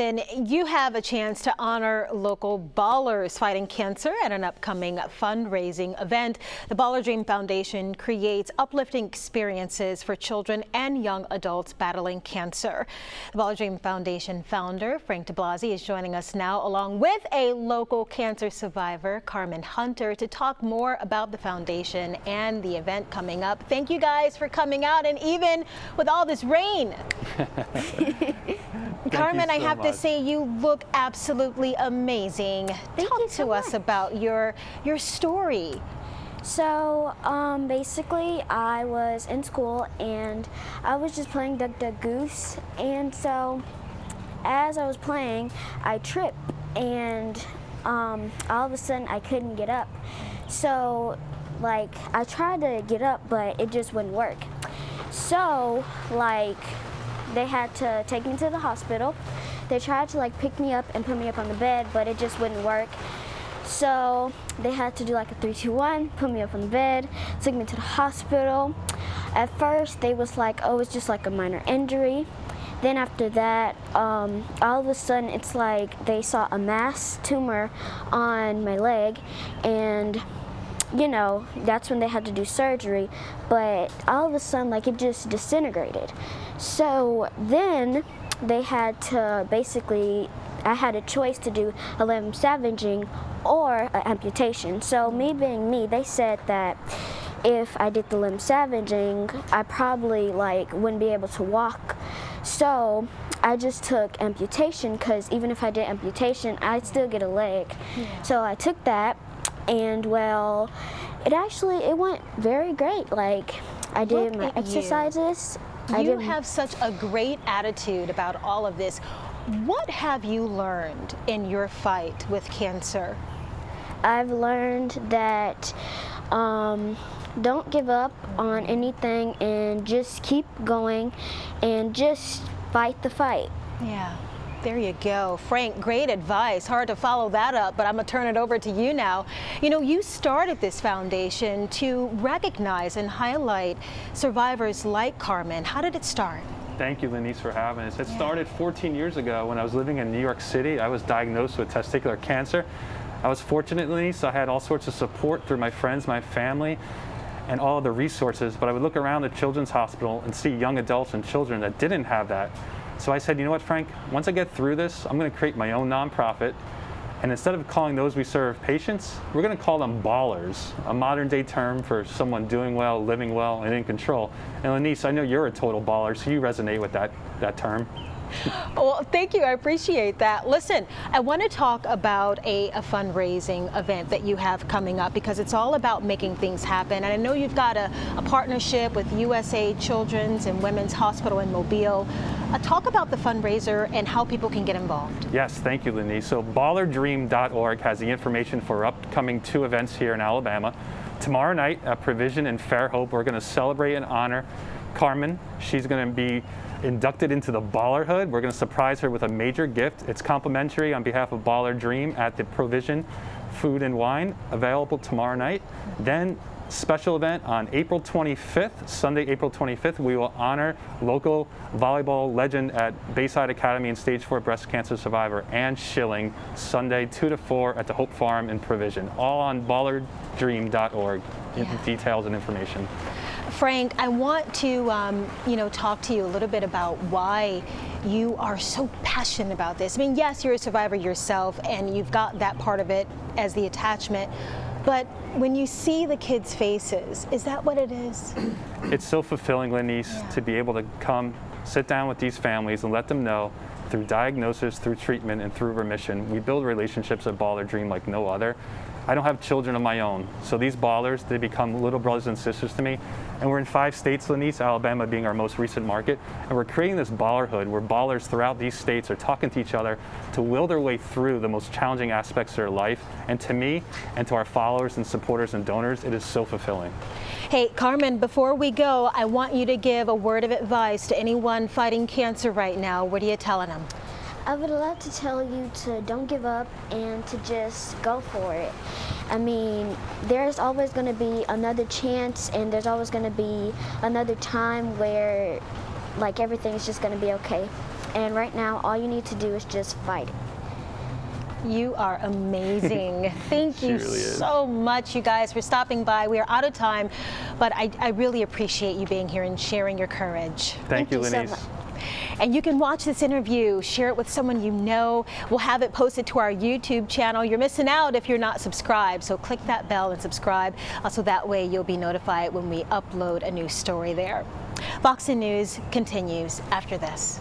And you have a chance to honor local ballers fighting cancer at an upcoming fundraising event. The Baller Dream Foundation creates uplifting experiences for children and young adults battling cancer. The Baller Dream Foundation founder, Frank de Blasi, is joining us now along with a local cancer survivor, Carmen Hunter, to talk more about the foundation and the event coming up. Thank you guys for coming out, and even with all this rain. Carmen, I have to say, you look absolutely amazing. Talk to us about your story. So basically, I was in school and I was just playing Duck Duck Goose, and so as I was playing, I tripped, and all of a sudden I couldn't get up. So like I tried to get up, but it just wouldn't work. So like they had to take me to the hospital. They tried to like pick me up and put me up on the bed, but it just wouldn't work. So they had to do like a 3, 2, 1, put me up on the bed, took me to the hospital. At first they was like, oh, it's just like a minor injury. Then after that, all of a sudden it's like they saw a mass tumor on my leg, and you know, that's when they had to do surgery, but all of a sudden like it just disintegrated. So then they had to basically, I had a choice to do a limb salvaging or an amputation. So me being me, they said that if I did the limb salvaging, I probably like wouldn't be able to walk. So I just took amputation, because even if I did amputation, I'd still get a leg. Yeah. So I took that, and well, it went very great. Like I did my exercises. You have such a great attitude about all of this. What have you learned in your fight with cancer? I've learned that don't give up on anything, and just keep going and just fight the fight. Yeah. There you go. Frank, great advice. Hard to follow that up, but I'm going to turn it over to you now. You know, you started this foundation to recognize and highlight survivors like Carmen. How did it start? Thank you, Lenice, for having us. It started 14 years ago when I was living in New York City. I was diagnosed with testicular cancer. I was fortunate, Lenice, I had all sorts of support through my friends, my family, and all the resources, but I would look around the children's hospital and see young adults and children that didn't have that. So I said, you know what, Frank, once I get through this, I'm going to create my own nonprofit. And instead of calling those we serve patients, we're going to call them ballers, a modern day term for someone doing well, living well, and in control. And Lenice, I know you're a total baller, so you resonate with that term. Well, thank you. I appreciate that. Listen, I want to talk about a fundraising event that you have coming up, because it's all about making things happen. And I know you've got a partnership with USA Children's and Women's Hospital in Mobile. Talk about the fundraiser and how people can get involved. Yes, thank you, Lenice. So ballardream.org has the information for upcoming 2 events here in Alabama. Tomorrow night at Provision in Fairhope, we're going to celebrate and honor Carmen. She's going to be inducted into the Ballerhood. We're going to surprise her with a major gift. It's complimentary on behalf of Baller Dream at the Provision Food and Wine, available tomorrow night. Then special event on April 25th, Sunday, April 25th, we will honor local volleyball legend at Bayside Academy and Stage 4 breast cancer survivor Ann Schilling, Sunday 2 to 4 at the Hope Farm in Provision. All on ballardream.org, details and information. Frank, I want to talk to you a little bit about why you are so passionate about this. I mean, yes, you're a survivor yourself, and you've got that part of it as the attachment, but when you see the kids' faces, is that what it is? It's so fulfilling, Lenice, to be able to come, sit down with these families and let them know through diagnosis, through treatment, and through remission, we build relationships at Baller Dream like no other. I don't have children of my own, so these ballers, they become little brothers and sisters to me. And we're in 5 states, Lenice, Alabama being our most recent market, and we're creating this ballerhood where ballers throughout these states are talking to each other to will their way through the most challenging aspects of their life. And to me, and to our followers and supporters and donors, it is so fulfilling. Hey, Carmen, before we go, I want you to give a word of advice to anyone fighting cancer right now. What are you telling them? I would love to tell you to don't give up and to just go for it. I mean, there's always going to be another chance, and there's always going to be another time where like everything's just going to be okay. And right now, all you need to do is just fight it. You are amazing. Thank you really is. so much, you guys, for stopping by. We are out of time, but I really appreciate you being here and sharing your courage. Thank you, so Lenise. much. And you can watch this interview, share it with someone you know. We'll have it posted to our YouTube channel. You're missing out if you're not subscribed, so click that bell and subscribe. So that way you'll be notified when we upload a new story there. Fox News continues after this.